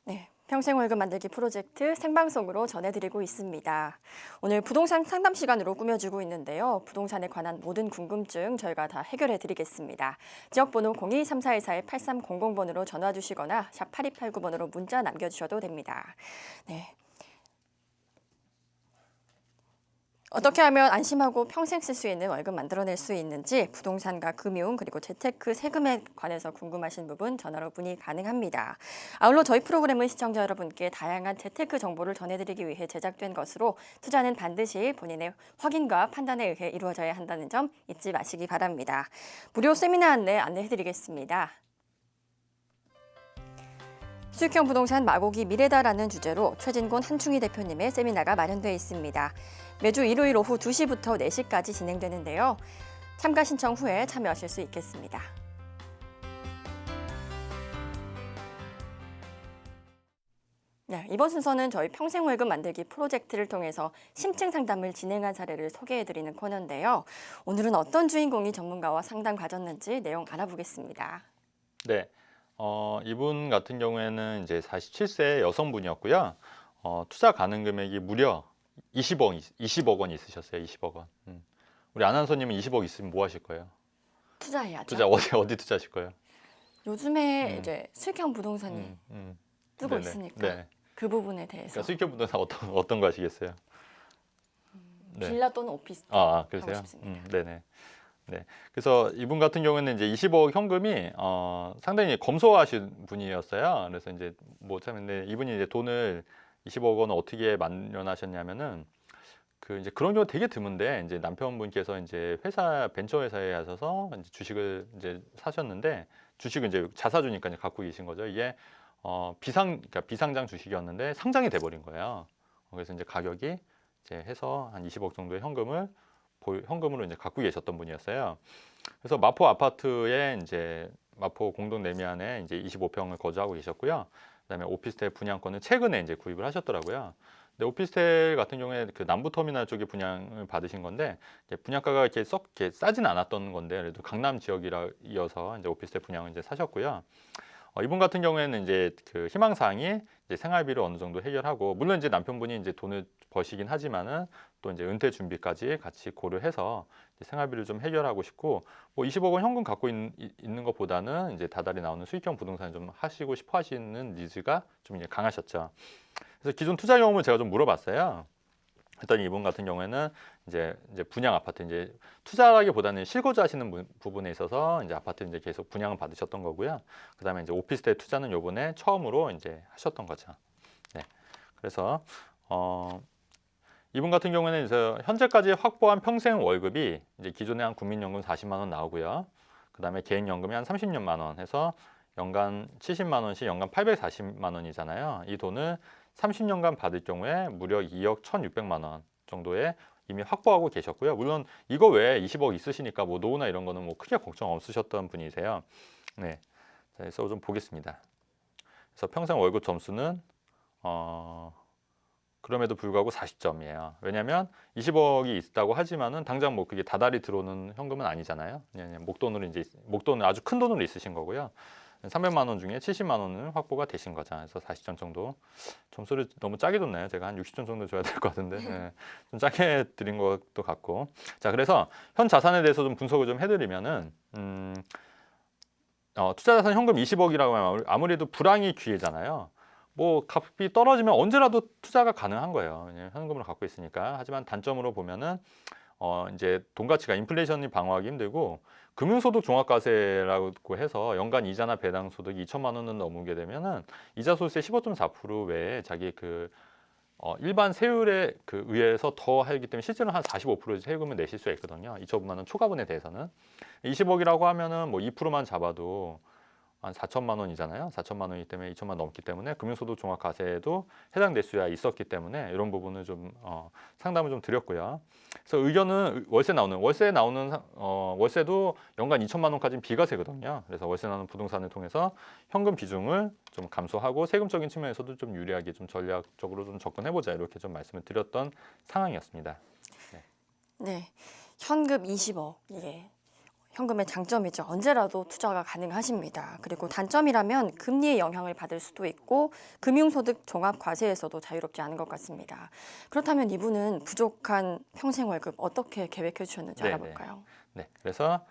네, 평생월급 만들기 프로젝트 생방송으로 전해드리고 있습니다. 오늘 부동산 상담 시간으로 꾸며지고 있는데요. 부동산에 관한 모든 궁금증 저희가 다 해결해드리겠습니다. 지역번호 02-3414-8300번으로 전화 주시거나 샵 8289번으로 문자 남겨주셔도 됩니다. 네. 어떻게 하면 안심하고 평생 쓸 수 있는 월급 만들어낼 수 있는지 부동산과 금융 그리고 재테크 세금에 관해서 궁금하신 부분 전화로 문의 가능합니다. 아울러 저희 프로그램은 시청자 여러분께 다양한 재테크 정보를 전해드리기 위해 제작된 것으로 투자는 반드시 본인의 확인과 판단에 의해 이루어져야 한다는 점 잊지 마시기 바랍니다. 무료 세미나 안내해드리겠습니다. 수익형 부동산 마고기 미래다라는 주제로 최진곤 한충희 대표님의 세미나가 마련되어 있습니다. 매주 일요일 오후 2시부터 4시까지 진행되는데요. 참가 신청 후에 참여하실 수 있겠습니다. 네, 이번 순서는 저희 평생월급 만들기 프로젝트를 통해서 심층 상담을 진행한 사례를 소개해드리는 코너인데요. 오늘은 어떤 주인공이 전문가와 상담 가졌는지 내용 알아보겠습니다. 네. 이분 같은 경우에는 이제 47세 여성분이었고요. 투자 가능 금액이 무려 20억 원 있으셨어요. 20억 원. 우리 아나운서님은 20억 있으면 뭐 하실 거예요? 투자해야죠. 투자 어디 투자하실 거예요? 요즘에 이제 수익형 부동산이 뜨고 네네. 있으니까 네. 그 부분에 대해서. 그러니까 수익형 부동산 어떤 거 하시겠어요? 네. 빌라 또는 오피스텔 그러세요? 하고 싶습니다. 네네. 네. 그래서 이분 같은 경우에는 이제 20억 현금이 상당히 검소하신 분이었어요. 그래서 이제 뭐 참 근데 이분이 이제 돈을 20억 원을 어떻게 마련하셨냐면은 그 이제 그런 경우 되게 드문데 이제 남편분께서 이제 벤처 회사에 하셔서 이제 주식을 이제 사셨는데 주식을 이제 자사주니까 이제 갖고 계신 거죠. 이게 그러니까 비상장 주식이었는데 상장이 돼버린 거예요. 그래서 이제 가격이 이제 해서 한 20억 정도의 현금으로 이제 갖고 계셨던 분이었어요. 그래서 마포 아파트에 이제 마포 공동 내면에 이제 25평을 거주하고 계셨고요. 그다음에 오피스텔 분양권을 최근에 이제 구입을 하셨더라고요. 근데 오피스텔 같은 경우에 그 남부터미널 쪽에 분양을 받으신 건데 이제 분양가가 이렇게 싸진 않았던 건데 그래도 강남 지역이어서 이제 오피스텔 분양을 이제 사셨고요. 이분 같은 경우에는 이제 그 희망사항이 이제 생활비를 어느 정도 해결하고 물론 이제 남편분이 이제 돈을 버시긴 하지만은 또 이제 은퇴 준비까지 같이 고려해서 이제 생활비를 좀 해결하고 싶고 뭐 20억 원 현금 갖고 있는 것보다는 이제 다달이 나오는 수익형 부동산을 좀 하시고 싶어 하시는 니즈가 좀 이제 강하셨죠. 그래서 기존 투자 경험을 제가 좀 물어봤어요. 그랬더니 이분 같은 경우에는 이제 분양 아파트 이제 투자라기보다는 실거주하시는 부분에 있어서 이제 아파트 이제 계속 분양을 받으셨던 거고요. 그다음에 이제 오피스텔 투자는 요번에 처음으로 이제 하셨던 거죠. 네. 그래서 이분 같은 경우에는 이제 현재까지 확보한 평생 월급이 이제 기존에 한 국민연금 40만 원 나오고요. 그다음에 개인연금이 한 30만 원 해서 연간 70만 원씩 연간 840만 원이잖아요. 이 돈을 30년간 받을 경우에 무려 2억 1,600만 원 정도에 이미 확보하고 계셨고요. 물론 이거 외에 20억 있으시니까 뭐 노후나 이런 거는 뭐 크게 걱정 없으셨던 분이세요. 네, 자, 그래서 좀 보겠습니다. 그래서 평생 월급 점수는 그럼에도 불구하고 40점이에요. 왜냐하면 20억이 있다고 하지만은 당장 뭐 그게 다달이 들어오는 현금은 아니잖아요. 그냥 목돈은 아주 큰 돈으로 있으신 거고요. 300만 원 중에 70만 원은 확보가 되신 거죠. 그래서 40점 정도. 점수를 너무 짜게 줬나요? 제가 한 60점 정도 줘야 될 것 같은데 네. 좀 짜게 드린 것도 같고. 자, 그래서 현 자산에 대해서 좀 분석을 좀 해드리면은 투자 자산 현금 20억이라고 하면 아무래도 불황이 기회잖아요. 뭐 값이 떨어지면 언제라도 투자가 가능한 거예요. 왜냐면 현금을 갖고 있으니까. 하지만 단점으로 보면은 이제 돈 가치가 인플레이션이 방어하기 힘들고 금융소득 종합과세라고 해서 연간 이자나 배당 소득이 2천만 원은 넘게 되면은 이자 소득세 15.4% 외에 자기 그 일반 세율에 그 의해서 더 하기 때문에 실제로 한 45% 세금을 내실 수가 있거든요. 2천만 원 초과분에 대해서는 20억이라고 하면은 뭐 2%만 잡아도 한 4천만 원이잖아요. 4천만 원이기 때문에 2천만 원 넘기 때문에 금융소득 종합과세에도 해당될 수가 있었기 때문에 이런 부분을 좀 상담을 좀 드렸고요. 그래서 의견은 월세 나오는 월세도 연간 2천만 원까지는 비과세거든요. 그래서 월세 나오는 부동산을 통해서 현금 비중을 좀 감소하고 세금적인 측면에서도 좀 유리하게 좀 전략적으로 좀 접근해보자 이렇게 좀 말씀을 드렸던 상황이었습니다. 네, 현금 20억 이게 현금의 장점이죠. 언제라도 투자가 가능하십니다. 그리고 단점이라면 금리의 영향을 받을 수도 있고 금융소득 종합과세에서도 자유롭지 않은 것 같습니다. 그렇다면 이분은 부족한 평생 월급 어떻게 계획해 주셨는지 알아볼까요? 네, 그래서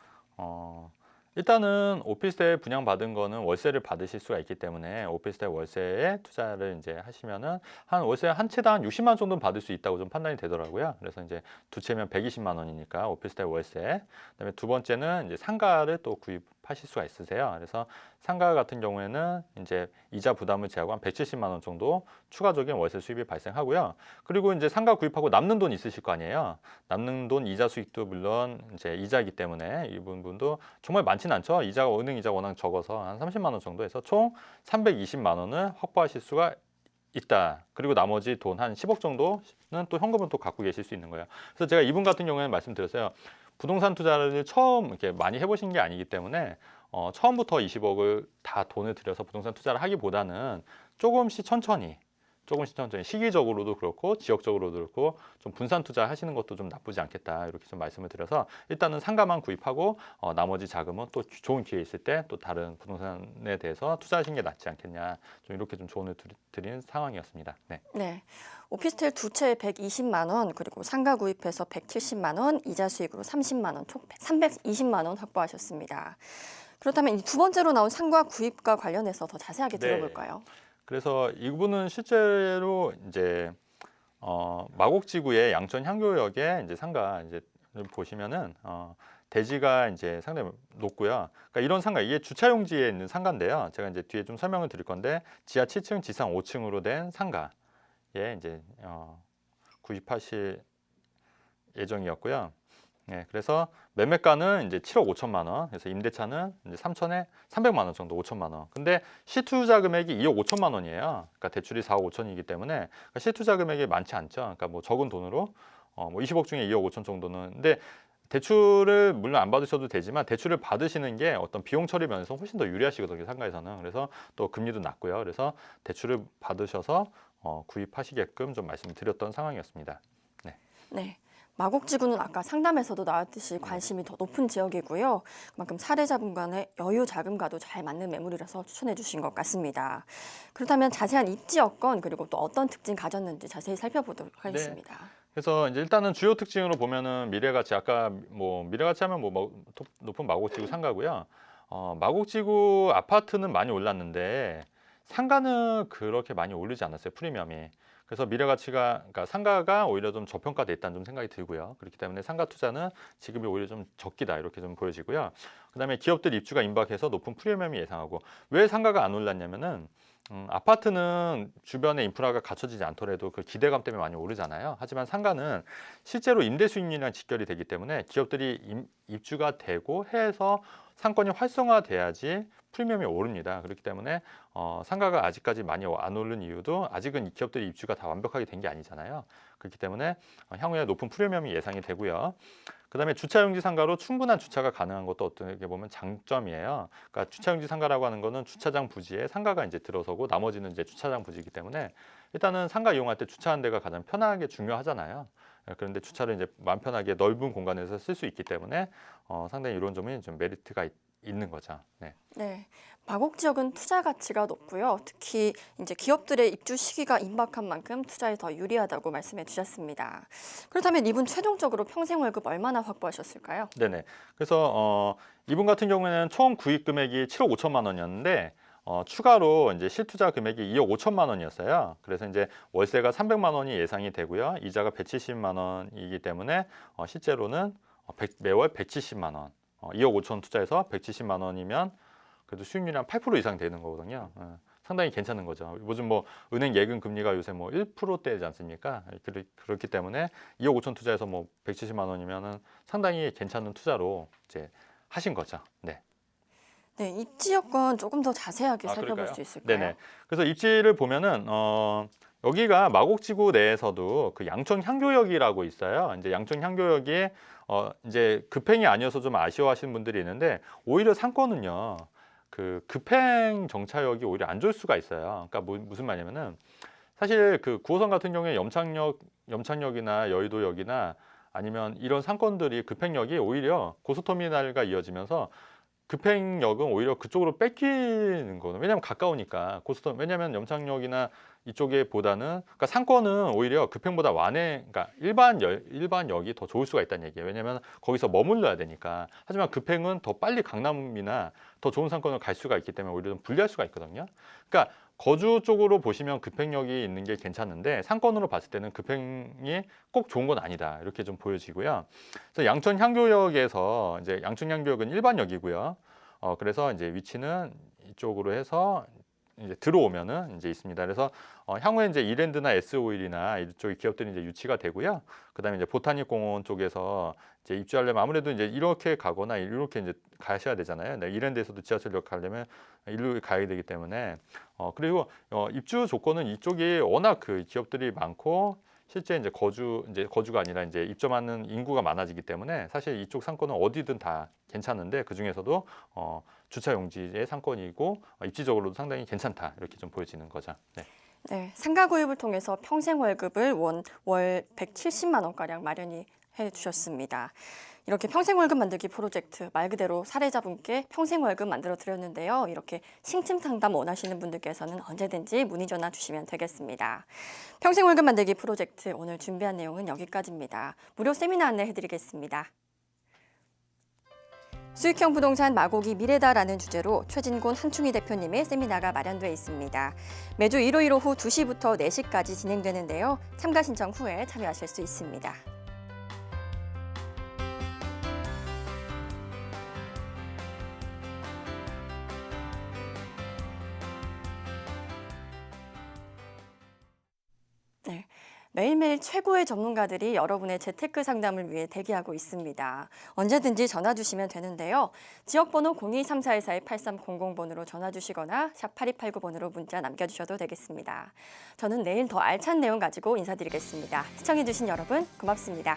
일단은 오피스텔 분양받은 거는 월세를 받으실 수가 있기 때문에 오피스텔 월세에 투자를 이제 하시면은 한 월세 한 채당 한 60만 원 정도는 받을 수 있다고 좀 판단이 되더라고요. 그래서 이제 두 채면 120만 원이니까 오피스텔 월세. 그다음에 두 번째는 이제 상가를 또 구입하실 수가 있으세요. 그래서 상가 같은 경우에는 이제 이자 부담을 제하고 한 170만 원 정도 추가적인 월세 수입이 발생하고요. 그리고 이제 상가 구입하고 남는 돈 있으실 거 아니에요. 남는 돈 이자 수익도 물론 이제 이자이기 때문에 이 부분도 정말 많지는 않죠. 은행 이자가 워낙 적어서 한 30만 원 정도 해서 총 320만 원을 확보하실 수가 있다. 그리고 나머지 돈 한 10억 정도는 또 현금은 또 갖고 계실 수 있는 거예요. 그래서 제가 이분 같은 경우에는 말씀드렸어요. 부동산 투자를 처음 이렇게 많이 해보신 게 아니기 때문에 처음부터 20억을 다 돈을 들여서 부동산 투자를 하기보다는 조금씩 천천히 시기적으로도 그렇고 지역적으로도 그렇고 좀 분산 투자하시는 것도 좀 나쁘지 않겠다 이렇게 좀 말씀을 드려서 일단은 상가만 구입하고 나머지 자금은 또 좋은 기회 있을 때 또 다른 부동산에 대해서 투자하시는 게 낫지 않겠냐 좀 이렇게 좀 조언을 드리는 상황이었습니다. 네. 네. 오피스텔 두 채에 120만 원, 그리고 상가 구입해서 170만 원, 이자 수익으로 30만 원, 총 320만 원 확보하셨습니다. 그렇다면 두 번째로 나온 상가 구입과 관련해서 더 자세하게 들어볼까요? 그래서 이분은 실제로 이제 마곡지구의 양천 향교역에 이제 상가 이제 보시면은 대지가 이제 상당히 높고요. 그러니까 이런 상가 이게 주차용지에 있는 상가인데요. 제가 이제 뒤에 좀 설명을 드릴 건데 지하 7층, 지상 5층으로 된 상가에 이제 구입하실 예정이었고요. 네, 그래서 매매가는 이제 7억 5천만 원, 그래서 임대차는 이제 3천에 300만 원 정도, 5천만 원. 근데 시투자 금액이 2억 5천만 원이에요. 그러니까 대출이 4억 5천이기 때문에 그러니까 시투자 금액이 많지 않죠. 그러니까 뭐 적은 돈으로 뭐 20억 중에 2억 5천 정도는. 근데 대출을 물론 안 받으셔도 되지만 대출을 받으시는 게 어떤 비용 처리 면에서 훨씬 더 유리하시거든요, 상가에서는. 그래서 또 금리도 낮고요. 그래서 대출을 받으셔서 구입하시게끔 좀 말씀드렸던 상황이었습니다. 네. 마곡지구는 아까 상담에서도 나왔듯이 관심이 더 높은 지역이고요. 그만큼 사례자분 간의 여유 자금과도 잘 맞는 매물이라서 추천해 주신 것 같습니다. 그렇다면 자세한 입지 여건 그리고 또 어떤 특징 가졌는지 자세히 살펴보도록 하겠습니다. 그래서 이제 일단은 주요 특징으로 보면은 미래가치 아까 뭐 미래가치 하면 뭐 높은 마곡지구 상가고요. 마곡지구 아파트는 많이 올랐는데 상가는 그렇게 많이 오르지 않았어요, 프리미엄이. 그래서 미래가치가 그러니까 상가가 오히려 좀 저평가돼 있다는 좀 생각이 들고요. 그렇기 때문에 상가 투자는 지금이 오히려 좀 적기다 이렇게 좀 보여지고요. 그다음에 기업들 입주가 임박해서 높은 프리미엄이 예상하고 왜 상가가 안 올랐냐면은 아파트는 주변에 인프라가 갖춰지지 않더라도 그 기대감 때문에 많이 오르잖아요. 하지만 상가는 실제로 임대 수익률이랑 직결이 되기 때문에 기업들이 입주가 되고 해서 상권이 활성화돼야지 프리미엄이 오릅니다. 그렇기 때문에 상가가 아직까지 많이 안 오른 이유도 아직은 이 기업들이 입주가 다 완벽하게 된 게 아니잖아요. 그렇기 때문에 향후에 높은 프리미엄이 예상이 되고요. 그다음에 주차용지 상가로 충분한 주차가 가능한 것도 어떻게 보면 장점이에요. 그러니까 주차용지 상가라고 하는 거는 주차장 부지에 상가가 이제 들어서고 나머지는 이제 주차장 부지이기 때문에 일단은 상가 이용할 때 주차하는 데가 가장 편하게 중요하잖아요. 그런데 주차를 이제 마음 편하게 넓은 공간에서 쓸 수 있기 때문에 상당히 이런 점이 좀 메리트가 있는 거죠. 네. 네, 마곡 지역은 투자 가치가 높고요. 특히 이제 기업들의 입주 시기가 임박한 만큼 투자에 더 유리하다고 말씀해 주셨습니다. 그렇다면 이분 최종적으로 평생 월급 얼마나 확보하셨을까요? 네네. 그래서 이분 같은 경우에는 총 구입 금액이 7억 5천만 원이었는데 추가로 이제 실투자 금액이 2억 5천만 원이었어요. 그래서 이제 월세가 300만 원이 예상이 되고요. 이자가 170만 원이기 때문에 실제로는 매월 170만 원. 2억 5천 투자해서 170만 원이면 그래도 수익률이 한 8% 이상 되는 거거든요. 상당히 괜찮은 거죠. 요즘 뭐 은행 예금 금리가 요새 뭐 1%대지 않습니까? 그렇기 때문에 2억 5천 투자해서 뭐 170만 원이면은 상당히 괜찮은 투자로 이제 하신 거죠. 네. 네, 입지 여건 조금 더 자세하게 살펴볼 그럴까요? 수 있을까요? 네네. 그래서 입지를 보면은 여기가 마곡지구 내에서도 그 양천 향교역이라고 있어요. 이제 양천 향교역이 이제 급행이 아니어서 좀 아쉬워하시는 분들이 있는데 오히려 상권은요. 그 급행 정차역이 오히려 안 좋을 수가 있어요. 그러니까 무슨 말이냐면은 사실 그 9호선 같은 경우에 염창역이나 여의도역이나 아니면 이런 상권들이 급행역이 오히려 고속터미널과 이어지면서 급행역은 오히려 그쪽으로 뺏기는 거는 왜냐하면 가까우니까 왜냐하면 염창역이나 이쪽에 보다는 그러니까 상권은 오히려 급행보다 그러니까 일반 역이 더 좋을 수가 있다는 얘기예요. 왜냐하면 거기서 머물러야 되니까. 하지만 급행은 더 빨리 강남이나 더 좋은 상권을 갈 수가 있기 때문에 오히려 좀 불리할 수가 있거든요. 그러니까 거주 쪽으로 보시면 급행역이 있는 게 괜찮은데 상권으로 봤을 때는 급행이 꼭 좋은 건 아니다 이렇게 좀 보여지고요. 그래서 양천 향교역에서 이제 양천 향교역은 일반역이고요. 그래서 이제 위치는 이쪽으로 해서 이제 들어오면은 이제 있습니다. 그래서 향후에 이제 이랜드나 S-오일이나 이쪽 기업들이 이제 유치가 되고요. 그다음에 이제 보타닉 공원 쪽에서 이제 입주하려면 아무래도 이제 이렇게 가거나 이렇게 이제 가셔야 되잖아요. 네, 이랜드에서도 지하철역 가려면 일로 가야 되기 때문에 그리고 입주 조건은 이쪽이 워낙 그 기업들이 많고 실제 이제 거주가 아니라 이제 입점하는 인구가 많아지기 때문에 사실 이쪽 상권은 어디든 다 괜찮은데 그 중에서도 주차 용지의 상권이고 입지적으로도 상당히 괜찮다 이렇게 좀 보여지는 거죠. 네. 네, 상가 구입을 통해서 평생 월급을 월 170만 원가량 마련이 해주셨습니다. 이렇게 평생 월급 만들기 프로젝트 말 그대로 사례자분께 평생 월급 만들어 드렸는데요. 이렇게 심층 상담 원하시는 분들께서는 언제든지 문의 전화 주시면 되겠습니다. 평생 월급 만들기 프로젝트 오늘 준비한 내용은 여기까지입니다. 무료 세미나 안내해 드리겠습니다. 수익형 부동산 마곡이 미래다라는 주제로 최진곤 한충희 대표님의 세미나가 마련돼 있습니다. 매주 일요일 오후 2시부터 4시까지 진행되는데요. 참가 신청 후에 참여하실 수 있습니다. 네. 매일매일 최고의 전문가들이 여러분의 재테크 상담을 위해 대기하고 있습니다. 언제든지 전화 주시면 되는데요. 지역번호 023424-8300번으로 전화 주시거나 샵 8289번으로 문자 남겨주셔도 되겠습니다. 저는 내일 더 알찬 내용 가지고 인사드리겠습니다. 시청해주신 여러분 고맙습니다.